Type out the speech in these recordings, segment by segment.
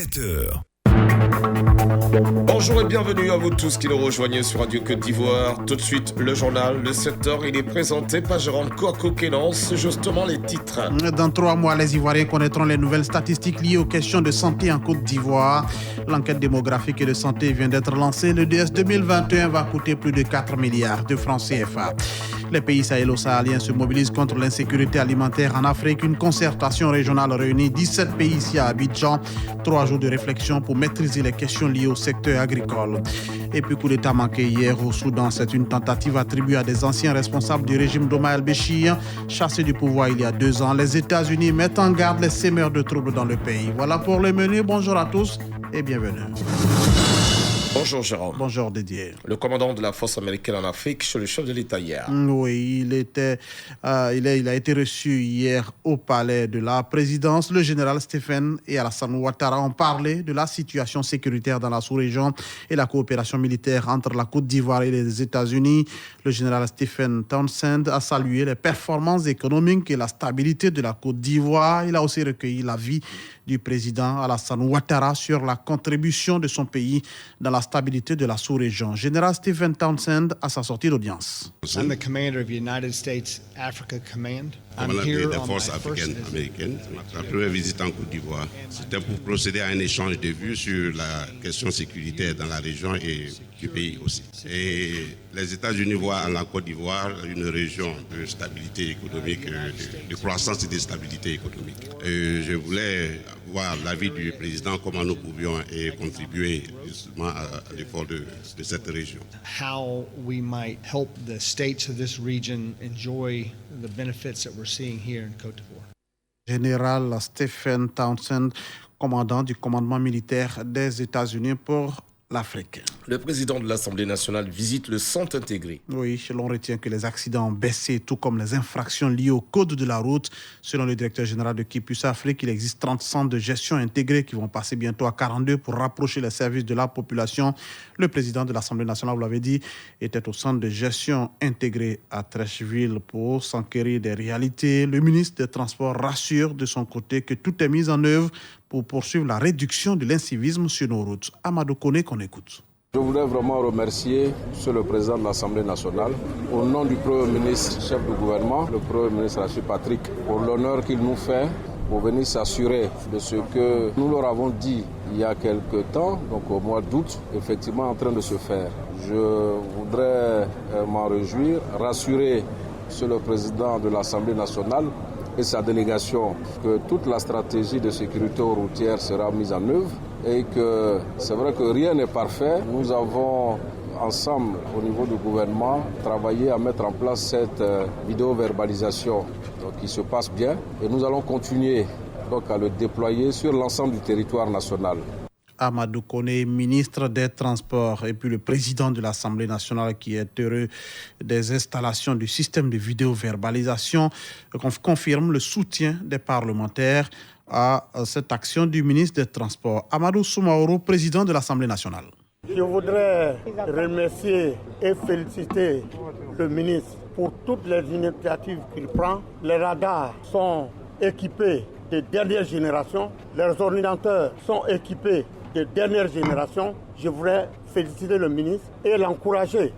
17h. Bonjour et bienvenue à vous tous qui nous rejoignez sur Radio Côte d'Ivoire. Tout de suite, le journal, le 7h, il est présenté par Jérôme Kouakou qui lance justement les titres. Dans 3 mois, les Ivoiriens connaîtront les nouvelles statistiques liées aux questions de santé en Côte d'Ivoire. L'enquête démographique et de santé vient d'être lancée. Le DS 2021 va coûter plus de 4 milliards de francs CFA. Les pays sahélo-sahariens se mobilisent contre l'insécurité alimentaire en Afrique. Une concertation régionale réunit 17 pays ici à Abidjan. 3 jours de réflexion pour maîtriser les questions liées au secteur agricole. Et puis coup d'État manqué hier au Soudan. C'est une tentative attribuée à des anciens responsables du régime d'Omar el-Béchir. Chassés du pouvoir il y a 2 ans, les États-Unis mettent en garde les sémeurs de troubles dans le pays. Voilà pour le menu. Bonjour à tous et bienvenue. Bonjour Jérôme. Bonjour Didier. Le commandant de la force américaine en Afrique chez le chef de l'État hier. Oui, il a été reçu hier au palais de la présidence. Le général Stephen et Alassane Ouattara ont parlé de la situation sécuritaire dans la sous-région et la coopération militaire entre la Côte d'Ivoire et les États-Unis. Le général Stephen Townsend a salué les performances économiques et la stabilité de la Côte d'Ivoire. Il a aussi recueilli l'avis du président Alassane Ouattara sur la contribution de son pays dans la stabilité de la sous-région. Général Stephen Townsend à sa sortie d'audience. I'm the commander of the United States Africa Command. Des forces africaines américaines. Ma première visite en Côte d'Ivoire, c'était pour procéder à un échange de vues sur la question sécuritaire dans la région et du pays aussi. Et les États-Unis voient en la Côte d'Ivoire une région de stabilité économique, de croissance et de stabilité économique. Et je voulais voir l'avis du président, comment nous pouvions contribuer justement à l'effort de cette région. How we might help the states of this region enjoy the benefits that we're seeing here in Côte d'Ivoire. Général Stephen Townsend, commandant du commandement militaire des États-Unis pour l'Afrique. Le président de l'Assemblée nationale visite le centre intégré. Oui, l'on retient que les accidents ont baissé, tout comme les infractions liées au code de la route. Selon le directeur général de Kipus Afrique, il existe 30 centres de gestion intégrés qui vont passer bientôt à 42 pour rapprocher les services de la population. Le président de l'Assemblée nationale, vous l'avez dit, était au centre de gestion intégré à Trècheville pour s'enquérir des réalités. Le ministre des Transports rassure de son côté que tout est mis en œuvre pour poursuivre la réduction de l'incivisme sur nos routes. Amadou Kone, qu'on écoute. Je voudrais vraiment remercier Monsieur le Président de l'Assemblée nationale, au nom du Premier ministre, chef du gouvernement, le Premier ministre Rachid Patrick, pour l'honneur qu'il nous fait pour venir s'assurer de ce que nous leur avons dit il y a quelque temps, donc au mois d'août, effectivement en train de se faire. Je voudrais m'en réjouir, rassurer Monsieur le Président de l'Assemblée nationale et sa délégation que toute la stratégie de sécurité routière sera mise en œuvre et que c'est vrai que rien n'est parfait. Nous avons ensemble au niveau du gouvernement travaillé à mettre en place cette vidéo-verbalisation qui se passe bien et nous allons continuer donc à le déployer sur l'ensemble du territoire national. Amadou Kone, ministre des Transports, et puis le président de l'Assemblée nationale qui est heureux des installations du système de vidéo-verbalisation, confirme le soutien des parlementaires à cette action du ministre des Transports. Amadou Soumaoro, président de l'Assemblée nationale. Je voudrais remercier et féliciter le ministre pour toutes les initiatives qu'il prend. Les radars sont équipés de dernière génération, les ordinateurs sont équipés de dernière génération. Je voudrais féliciter le ministre et l'encourager.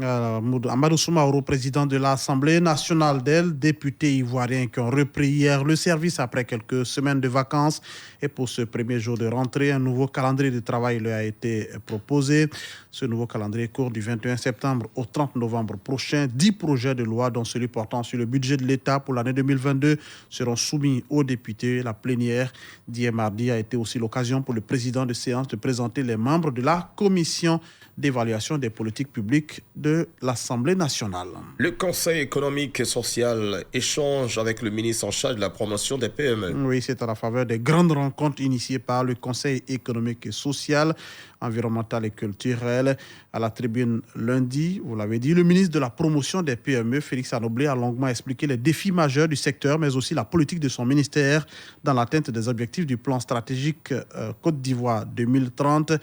Amadou Soumaoro, président de l'Assemblée nationale, des députés ivoiriens qui ont repris hier le service après quelques semaines de vacances. Et pour ce premier jour de rentrée, un nouveau calendrier de travail leur a été proposé. Ce nouveau calendrier court du 21 septembre au 30 novembre prochain. 10 projets de loi, dont celui portant sur le budget de l'État pour l'année 2022, seront soumis aux députés. La plénière d'hier mardi a été aussi l'occasion pour le président de séance de présenter les membres de la commission d'évaluation des politiques publiques de l'Assemblée nationale. Le Conseil économique et social échange avec le ministre en charge de la promotion des PME. Oui, c'est à la faveur des grandes rencontres initiées par le Conseil économique et social, environnemental et culturel. À la tribune lundi, vous l'avez dit, le ministre de la promotion des PME, Félix Anoblé, a longuement expliqué les défis majeurs du secteur, mais aussi la politique de son ministère dans l'atteinte des objectifs du plan stratégique Côte d'Ivoire 2030.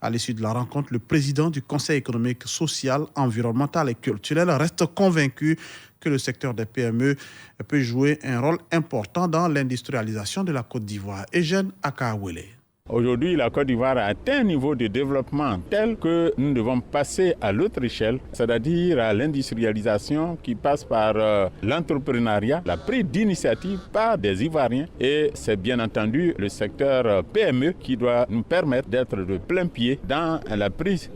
À l'issue de la rencontre, le président du Conseil économique, social, environnemental et culturel reste convaincu que le secteur des PME peut jouer un rôle important dans l'industrialisation de la Côte d'Ivoire. Eugène Akaouele. Aujourd'hui, la Côte d'Ivoire a atteint un niveau de développement tel que nous devons passer à l'autre échelle, c'est-à-dire à l'industrialisation qui passe par l'entrepreneuriat, la prise d'initiative par des Ivoiriens. Et c'est bien entendu le secteur PME qui doit nous permettre d'être de plein pied dans la prise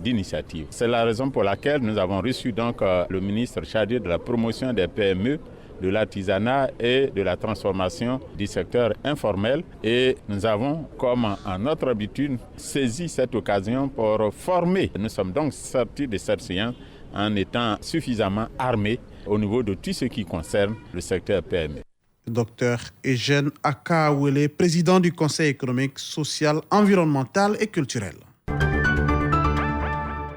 d'initiative. C'est la raison pour laquelle nous avons reçu donc le ministre chargé de la promotion des PME, de l'artisanat et de la transformation du secteur informel. Et nous avons, comme en notre habitude, saisi cette occasion pour former. Nous sommes donc sortis de cette séance en étant suffisamment armés au niveau de tout ce qui concerne le secteur PME. Docteur Eugène Akawele, président du Conseil économique, social, environnemental et culturel.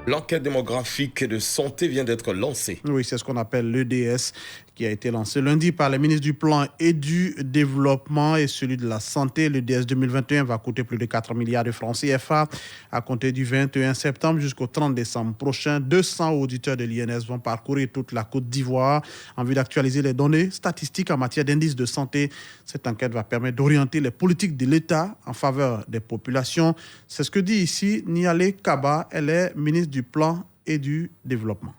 L'enquête démographique de santé vient d'être lancée. Oui, c'est ce qu'on appelle l'EDS, qui a été lancé lundi par les ministres du Plan et du Développement et celui de la Santé. L'EDS 2021 va coûter plus de 4 milliards de francs CFA. À compter du 21 septembre jusqu'au 30 décembre prochain, 200 auditeurs de l'INS vont parcourir toute la Côte d'Ivoire en vue d'actualiser les données statistiques en matière d'indices de santé. Cette enquête va permettre d'orienter les politiques de l'État en faveur des populations. C'est ce que dit ici Nialé Kaba. Elle est ministre du Plan et du Développement.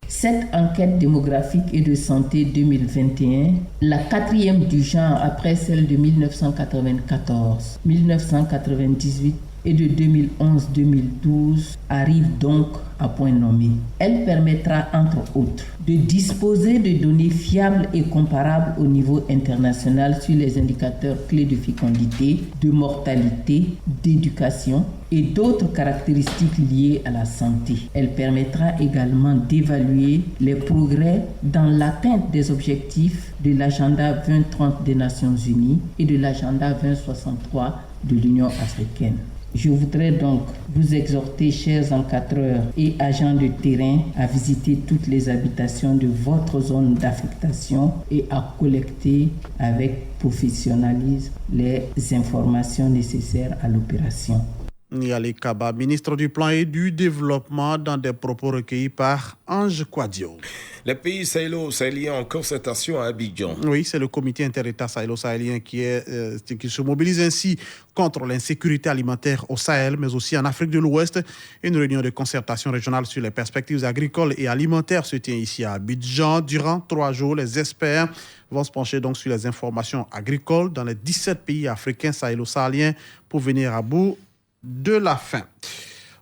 Cette enquête démographique et de santé 2021, la quatrième du genre après celle de 1994, 1998 et de 2011-2012, arrive donc à point nommé. Elle permettra, entre autres, de disposer de données fiables et comparables au niveau international sur les indicateurs clés de fécondité, de mortalité, d'éducation et d'autres caractéristiques liées à la santé. Elle permettra également d'évaluer les progrès dans l'atteinte des objectifs de l'agenda 2030 des Nations Unies et de l'agenda 2063 de l'Union africaine. Je voudrais donc vous exhorter, chers encadreurs et agents de terrain, à visiter toutes les habitations de votre zone d'affectation et à collecter avec professionnalisme les informations nécessaires à l'opération. Nialé Kaba, ministre du Plan et du Développement, dans des propos recueillis par Ange Kouadio. Les pays sahélo-sahéliens en concertation à Abidjan. Oui, c'est le comité inter-État sahélo-sahélien qui se mobilise ainsi contre l'insécurité alimentaire au Sahel, mais aussi en Afrique de l'Ouest. Une réunion de concertation régionale sur les perspectives agricoles et alimentaires se tient ici à Abidjan. Durant 3 jours, les experts vont se pencher donc sur les informations agricoles dans les 17 pays africains sahélo-sahéliens pour venir à bout de la faim.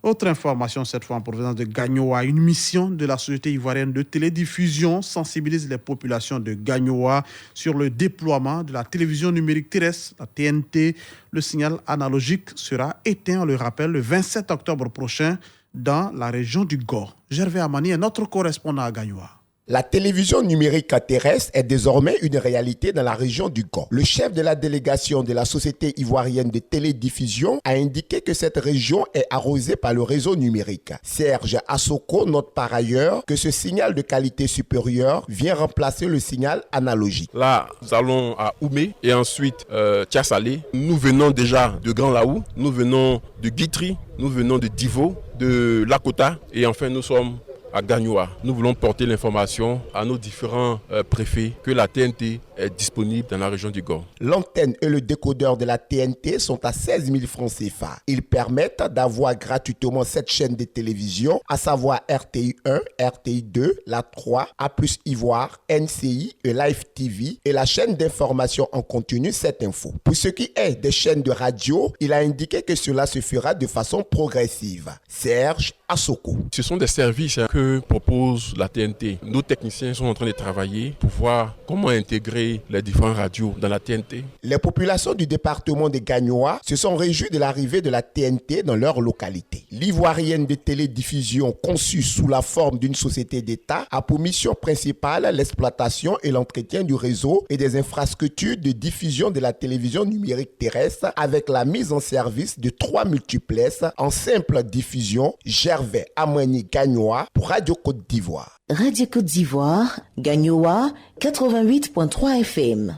Autre information, cette fois en provenance de Gagnoa. Une mission de la Société ivoirienne de télédiffusion sensibilise les populations de Gagnoa sur le déploiement de la télévision numérique terrestre, la TNT. Le signal analogique sera éteint, on le rappelle, le 27 octobre prochain dans la région du Gor. Gervais Amani est notre correspondant à Gagnoa. La télévision numérique terrestre est désormais une réalité dans la région du Gor. Le chef de la délégation de la Société ivoirienne de télédiffusion a indiqué que cette région est arrosée par le réseau numérique. Serge Assoko note par ailleurs que ce signal de qualité supérieure vient remplacer le signal analogique. Là, nous allons à Oumé et ensuite Tchassalé. Nous venons déjà de Grand Laou, nous venons de Guitry, nous venons de Divo, de Lakota et enfin nous sommes à Gagnoa. Nous voulons porter l'information à nos différents préfets que la TNT est disponible dans la région du Gor. L'antenne et le décodeur de la TNT sont à 16 000 francs CFA. Ils permettent d'avoir gratuitement 7 chaînes de télévision, à savoir RTI 1, RTI 2, la 3, A+ Ivoire, NCI et Live TV et la chaîne d'information en continu 7 Info. Pour ce qui est des chaînes de radio, il a indiqué que cela se fera de façon progressive. Serge Assoko. Ce sont des services que propose la TNT. Nos techniciens sont en train de travailler pour voir comment intégrer les différentes radios dans la TNT. Les populations du département de Gagnoa se sont réjouies de l'arrivée de la TNT dans leur localité. L'Ivoirienne de télédiffusion, conçue sous la forme d'une société d'État, a pour mission principale l'exploitation et l'entretien du réseau et des infrastructures de diffusion de la télévision numérique terrestre avec la mise en service de 3 multiplexes en simple diffusion. Gervais Amani Gagnoa pour Radio Côte d'Ivoire. Radio Côte d'Ivoire, Gagnoa, 88.3 FM.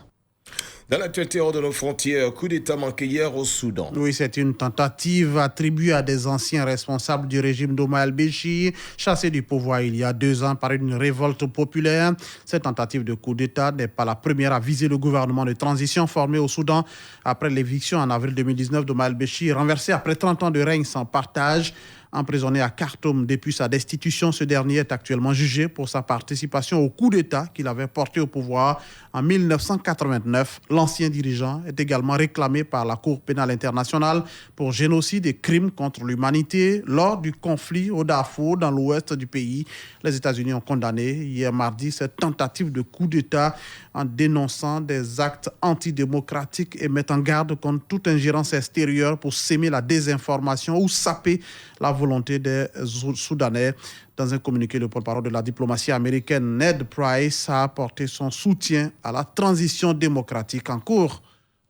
Dans l'actualité hors de nos frontières, coup d'État manqué hier au Soudan. Oui, c'est une tentative attribuée à des anciens responsables du régime d'Omar el-Béchir, chassé du pouvoir il y a 2 ans par une révolte populaire. Cette tentative de coup d'État n'est pas la première à viser le gouvernement de transition formé au Soudan après l'éviction en avril 2019 d'Omar el-Béchir, renversé après 30 ans de règne sans partage. Emprisonné à Khartoum depuis sa destitution, ce dernier est actuellement jugé pour sa participation au coup d'État qu'il avait porté au pouvoir en 1989. L'ancien dirigeant est également réclamé par la Cour pénale internationale pour génocide et crimes contre l'humanité lors du conflit au Darfour, dans l'ouest du pays. Les États-Unis ont condamné hier mardi cette tentative de coup d'État en dénonçant des actes antidémocratiques et mettant en garde contre toute ingérence extérieure pour s'aimer la désinformation ou saper la volonté des Soudanais. Dans un communiqué, le porte-parole de la diplomatie américaine, Ned Price, a apporté son soutien à la transition démocratique en cours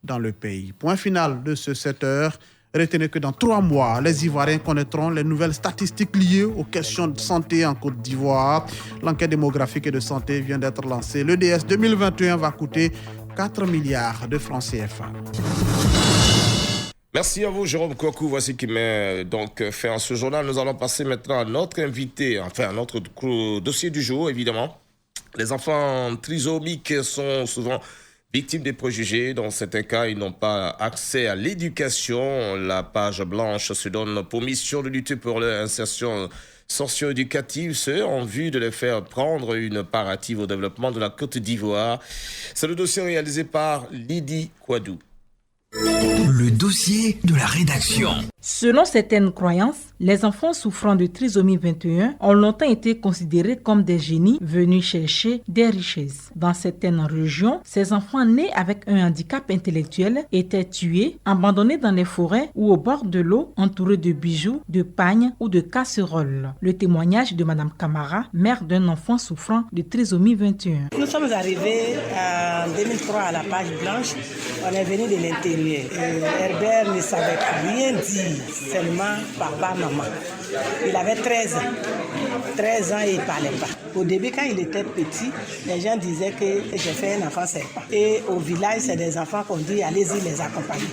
dans le pays. Point final de ce 7h. Retenez que dans 3 mois, les Ivoiriens connaîtront les nouvelles statistiques liées aux questions de santé en Côte d'Ivoire. L'enquête démographique et de santé vient d'être lancée. Le DS 2021 va coûter 4 milliards de francs CFA. Merci à vous, Jérôme Kouakou. Voici qui met donc fin à ce journal. Nous allons passer maintenant à notre invité, enfin à notre dossier du jour, évidemment. Les enfants trisomiques sont souvent victimes des préjugés. Dans certains cas, ils n'ont pas accès à l'éducation. La page blanche se donne pour mission de lutter pour leur insertion socio-éducative, ce en vue de les faire prendre une part active au développement de la Côte d'Ivoire. C'est le dossier réalisé par Lydie Kouadou. Le dossier de la rédaction. Selon certaines croyances, les enfants souffrant de trisomie 21 ont longtemps été considérés comme des génies venus chercher des richesses. Dans certaines régions, ces enfants nés avec un handicap intellectuel étaient tués, abandonnés dans les forêts ou au bord de l'eau, entourés de bijoux, de pagnes ou de casseroles. Le témoignage de Madame Camara, mère d'un enfant souffrant de trisomie 21. Nous sommes arrivés en 2003 à la page blanche. On est venu de l'intérieur. Herbert ne savait rien dire, seulement papa, maman. Il avait 13 ans et il ne parlait pas. Au début, quand il était petit, les gens disaient que j'ai fait un enfant serpent. Et au village, c'est des enfants qu'on dit allez-y les accompagner.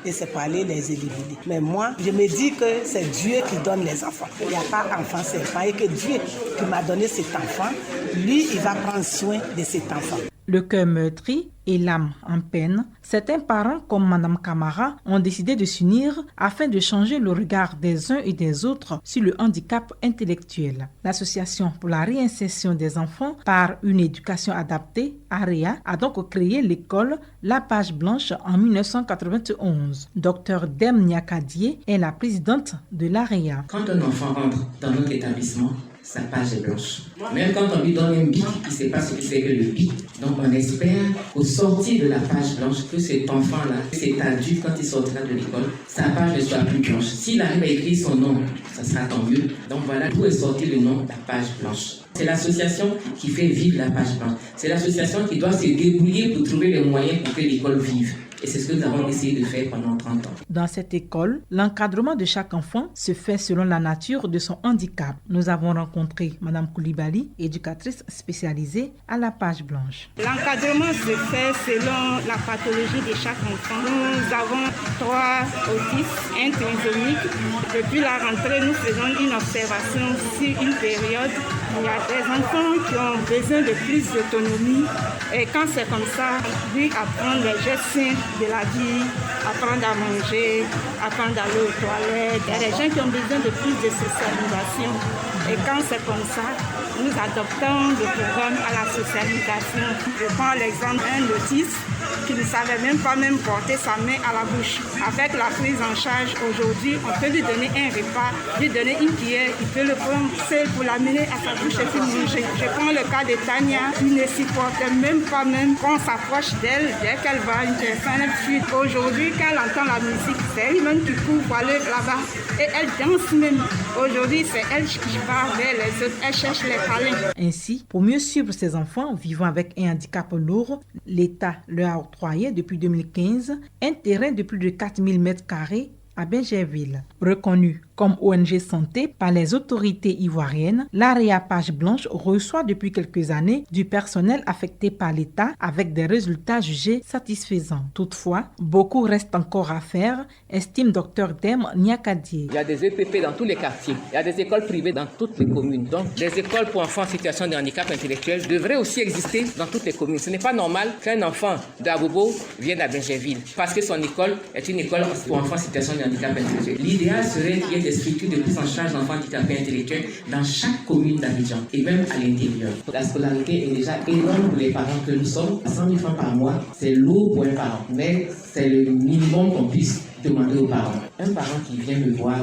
Et c'est pour aller les éliminer. Mais moi, je me dis que c'est Dieu qui donne les enfants. Il n'y a pas enfant serpent et que Dieu qui m'a donné cet enfant, lui, il va prendre soin de cet enfant. Le cœur meurtri et l'âme en peine, certains parents comme Madame Camara ont décidé de s'unir afin de changer le regard des uns et des autres sur le handicap intellectuel. L'Association pour la réinsertion des enfants par une éducation adaptée, AREA, a donc créé l'école La Page Blanche en 1991. Dr Dem Nyakadie est la présidente de l'AREA. Quand un enfant rentre dans notre établissement, sa page est blanche. Même quand on lui donne un bic, il ne sait pas ce que c'est que le bic. Donc on espère au sortir de la page blanche que cet enfant-là, cet adulte, quand il sortira de l'école, sa page ne soit plus blanche. S'il arrive à écrire son nom, ça sera tant mieux. Donc voilà d'où est sorti le nom La Page Blanche. C'est l'association qui fait vivre La Page Blanche. C'est l'association qui doit se débrouiller pour trouver les moyens pour que l'école vive. Et c'est ce que nous avons essayé de faire pendant 30 ans. Dans cette école, l'encadrement de chaque enfant se fait selon la nature de son handicap. Nous avons rencontré Mme Koulibaly, éducatrice spécialisée à La Page Blanche. L'encadrement se fait selon la pathologie de chaque enfant. Nous avons 3 autistes, un trisomique. Depuis la rentrée, nous faisons une observation sur une période. Il y a des enfants qui ont besoin de plus d'autonomie. Et quand c'est comme ça, lui apprendre les gestes de la vie, apprendre à manger, apprendre à aller aux toilettes. Il y a des gens qui ont besoin de plus de socialisation. Et quand c'est comme ça, nous adoptons le programme à la socialisation. Je prends l'exemple d'un autiste qui ne savait même pas porter sa main à la bouche. Avec la prise en charge aujourd'hui, on peut lui donner un repas, lui donner une cuillère, il peut le prendre seul pour l'amener à sa bouche et puis manger. Je prends le cas de Tania, qui ne supportait même pas qu'on s'approche d'elle. Dès qu'elle va, une personne, elle fuit. Aujourd'hui, quand elle entend la musique, c'est elle-même qui court pour aller là-bas. Et elle danse même. Aujourd'hui, c'est elle qui va vers les autres. Elle cherche les câlins. Ainsi, pour mieux suivre ces enfants vivant avec un handicap lourd, l'État leur a octroyé depuis 2015 un terrain de plus de 4000 m² à Benjerville. Reconnu Comme ONG Santé par les autorités ivoiriennes, l'AREA Page Blanche reçoit depuis quelques années du personnel affecté par l'État avec des résultats jugés satisfaisants. Toutefois, beaucoup reste encore à faire, estime Dr Dem Niakadié. Il y a des EPP dans tous les quartiers, il y a des écoles privées dans toutes les communes. Donc, des écoles pour enfants en situation de handicap intellectuel devraient aussi exister dans toutes les communes. Ce n'est pas normal qu'un enfant d'Abobo vienne à Benjerville parce que son école est une école pour enfants en situation de handicap intellectuel. L'idéal serait qu'il y ait des structures de prise en charge d'enfants handicapés intellectuels dans chaque commune d'Abidjan et même à l'intérieur. La scolarité est déjà énorme pour les parents que nous sommes. 100 000 francs par mois, c'est lourd pour un parent, mais c'est le minimum qu'on puisse demander aux parents. Un parent qui vient me voir,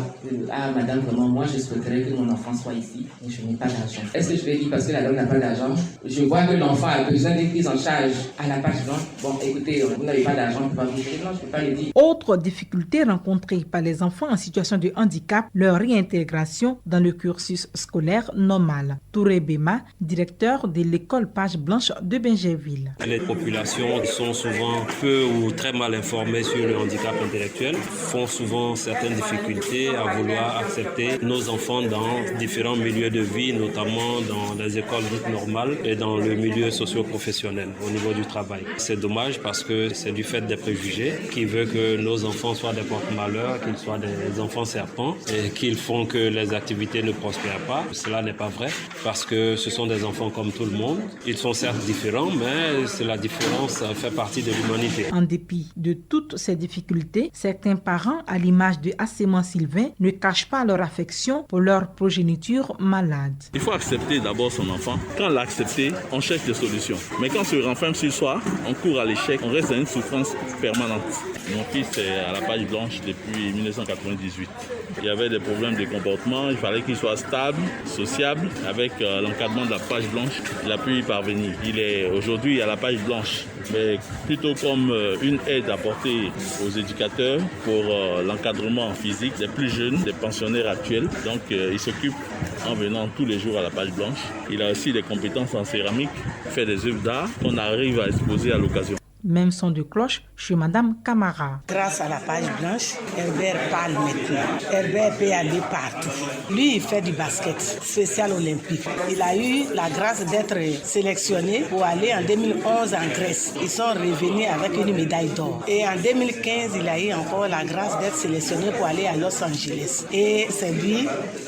madame, vraiment, moi je souhaiterais que mon enfant soit ici, mais je n'ai pas d'argent. Est-ce que je vais dire parce que la dame n'a pas d'argent? Je vois que l'enfant a besoin d'être pris en charge à la page blanche. Bon, écoutez, vous n'avez pas d'argent, vous ne pouvez pas dire, non, je ne peux pas le dire. Autre difficulté rencontrée par les enfants en situation de handicap, leur réintégration dans le cursus scolaire normal. Touré Bema, directeur de l'école Page Blanche de Benjerville. Les populations sont souvent peu ou très mal informées sur le handicap intellectuel, font souvent certaines difficultés à vouloir accepter nos enfants dans différents milieux de vie, notamment dans les écoles dites normales et dans le milieu socio-professionnel au niveau du travail. C'est dommage parce que c'est du fait des préjugés qui veut que nos enfants soient des porte-malheurs, qu'ils soient des enfants serpents et qu'ils font que les activités ne prospèrent pas. Cela n'est pas vrai parce que ce sont des enfants comme tout le monde. Ils sont certes différents, mais c'est la différence fait partie de l'humanité. En dépit de toutes ces difficultés, certains parents, à l'image de Asséman Sylvain, ne cachent pas leur affection pour leur progéniture malade. Il faut accepter d'abord son enfant. Quand on l'a accepté, on cherche des solutions. Mais quand on se renferme sur soi, on court à l'échec, on reste dans une souffrance permanente. Mon fils est à la page blanche depuis 1998. Il y avait des problèmes de comportement, il fallait qu'il soit stable, sociable. Avec l'encadrement de la page blanche, il a pu y parvenir. Il est aujourd'hui à la page blanche, mais plutôt comme une aide apportée aux éducateurs pour l'encadrement physique des plus jeunes, des pensionnaires actuels. Donc il s'occupe en venant tous les jours à la page blanche. Il a aussi des compétences en céramique, fait des œuvres d'art qu'on arrive à exposer à l'occasion. Même son de cloche chez Madame Camara. Grâce à la page blanche, Herbert parle maintenant. Herbert peut aller partout. Lui, il fait du basket spécial olympique. Il a eu la grâce d'être sélectionné pour aller en 2011 en Grèce. Ils sont revenus avec une médaille d'or. Et en 2015, il a eu encore la grâce d'être sélectionné pour aller à Los Angeles. Et c'est lui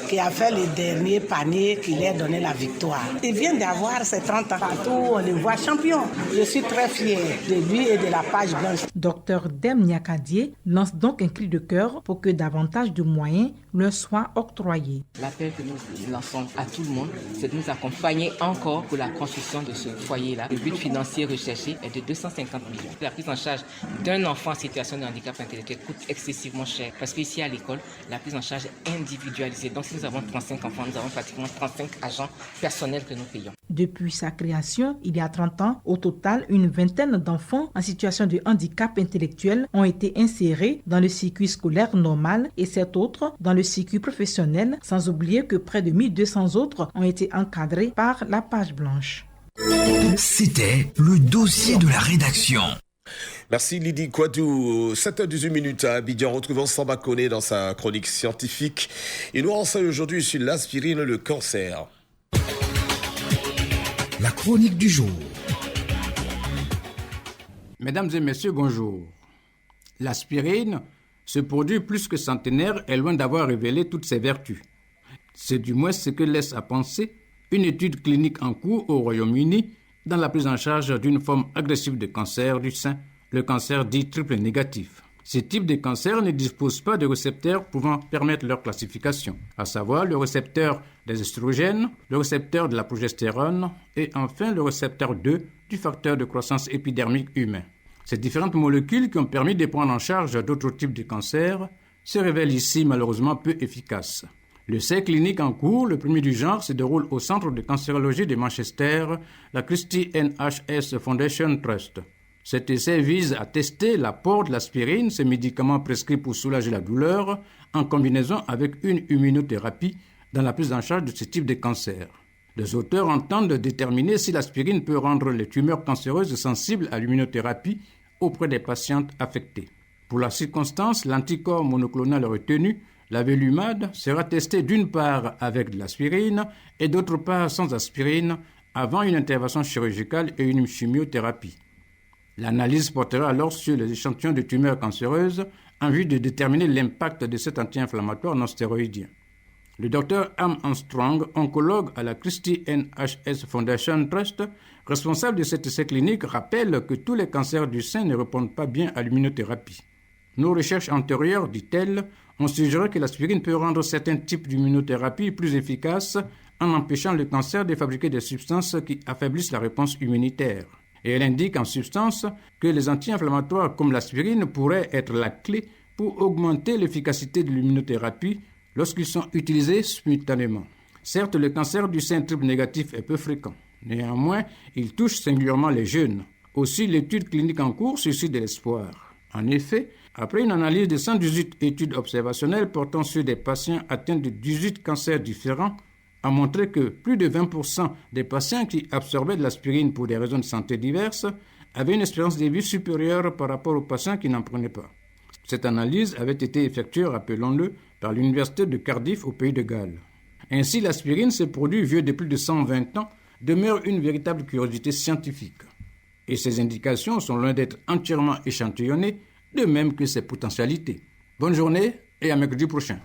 qui a fait le dernier panier qui lui a donné la victoire. Il vient d'avoir ses 30 ans. Partout, on le voit champion. Je suis très fier de lui et de la page blanche. Dr Dem Niakadié lance donc un cri de cœur pour que davantage de moyens leur soient octroyés. L'appel que nous lançons à tout le monde, c'est de nous accompagner encore pour la construction de ce foyer-là. Le but financier recherché est de 250 millions. La prise en charge d'un enfant en situation de handicap intellectuel coûte excessivement cher parce qu'ici à l'école, la prise en charge est individualisée. Donc si nous avons 35 enfants, nous avons pratiquement 35 agents personnels que nous payons. Depuis sa création, il y a 30 ans, au total, une vingtaine d'enfants en situation de handicap intellectuel ont été insérés dans le circuit scolaire normal et 7 autres dans le circuit professionnel, sans oublier que près de 1200 autres ont été encadrés par la page blanche. C'était le dossier de la rédaction. Merci Lydie Kouadou. 7h18 à Abidjan. Retrouvons Samba Koné dans sa chronique scientifique. Il nous renseigne aujourd'hui sur l'aspirine, le cancer. La chronique du jour. Mesdames et messieurs, bonjour. L'aspirine, ce produit plus que centenaire, est loin d'avoir révélé toutes ses vertus. C'est du moins ce que laisse à penser une étude clinique en cours au Royaume-Uni dans la prise en charge d'une forme agressive de cancer du sein, le cancer dit triple négatif. Ces types de cancers ne disposent pas de récepteurs pouvant permettre leur classification, à savoir le récepteur des estrogènes, le récepteur de la progestérone et enfin le récepteur 2 du facteur de croissance épidermique humain. Ces différentes molécules qui ont permis de prendre en charge d'autres types de cancers se révèlent ici malheureusement peu efficaces. Le essai clinique en cours, le premier du genre, se déroule au Centre de cancérologie de Manchester, la Christie NHS Foundation Trust. Cet essai vise à tester l'apport de l'aspirine, ce médicament prescrit pour soulager la douleur, en combinaison avec une immunothérapie dans la prise en charge de ce type de cancer. Les auteurs entendent déterminer si l'aspirine peut rendre les tumeurs cancéreuses sensibles à l'immunothérapie auprès des patientes affectées. Pour la circonstance, l'anticorps monoclonal retenu l'avelumab sera testé d'une part avec de l'aspirine et d'autre part sans aspirine avant une intervention chirurgicale et une chimiothérapie. L'analyse portera alors sur les échantillons de tumeurs cancéreuses en vue de déterminer l'impact de cet anti-inflammatoire non stéroïdien. Le Dr Am Armstrong, oncologue à la Christie NHS Foundation Trust, responsable de cet essai clinique, rappelle que tous les cancers du sein ne répondent pas bien à l'immunothérapie. Nos recherches antérieures, dit-elle, ont suggéré que l'aspirine peut rendre certains types d'immunothérapie plus efficaces en empêchant le cancer de fabriquer des substances qui affaiblissent la réponse immunitaire. Et elle indique en substance que les anti-inflammatoires comme l'aspirine pourraient être la clé pour augmenter l'efficacité de l'immunothérapie lorsqu'ils sont utilisés simultanément. Certes, le cancer du sein triple négatif est peu fréquent. Néanmoins, il touche singulièrement les jeunes. Aussi, l'étude clinique en cours suscite de l'espoir. En effet, après une analyse de 118 études observationnelles portant sur des patients atteints de 18 cancers différents, a montré que plus de 20% des patients qui absorbaient de l'aspirine pour des raisons de santé diverses avaient une espérance de vie supérieure par rapport aux patients qui n'en prenaient pas. Cette analyse avait été effectuée, rappelons-le, par l'université de Cardiff au pays de Galles. Ainsi, l'aspirine, ce produit vieux de plus de 120 ans, demeure une véritable curiosité scientifique. Et ses indications sont loin d'être entièrement échantillonnées, de même que ses potentialités. Bonne journée et à mercredi prochain.